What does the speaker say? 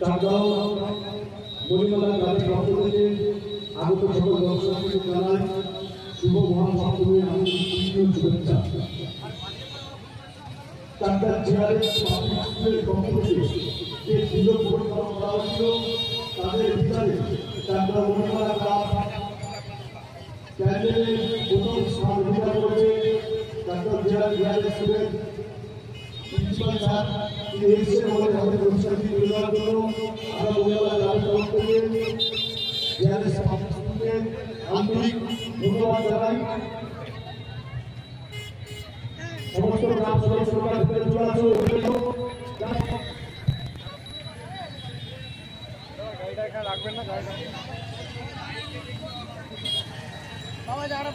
চাঁদগাঁও মণিমালা গ্রামের পক্ষ থেকে আগত সকল দর্শকদের জানাই শুভ মহাসপ্তমীর আন্তরিক শুভেচ্ছা। চাঁদগাঁ জেলার পক্ষ থেকে যে সুযোগ পরিকল্পনা করা হয়েছিল তাদের বিচারে চাঁদগাঁও মণিমালা গ্রাম প্যান্ডেলের প্রথম স্থান অধিকার করেছে চাঁদগাঁও জেলার বিহারের স্টুডেন্ট প্রিন্সিপাল স্যার। তিনি এসেছেন আমাদের আমাদের অনুষ্ঠানটি তুলে দেওয়ার জন্য আমরা মণিমালা গ্রামের তরফ থেকে বিহারের স্টুডেন্টদের আন্তরিক ধন্যবাদ জানাই। সমস্ত গ্রাম সদস্যরা ভিতরে চলে আসো। গাড়িটা এখানে রাখবেন না, গাড়িটা বাবা যারা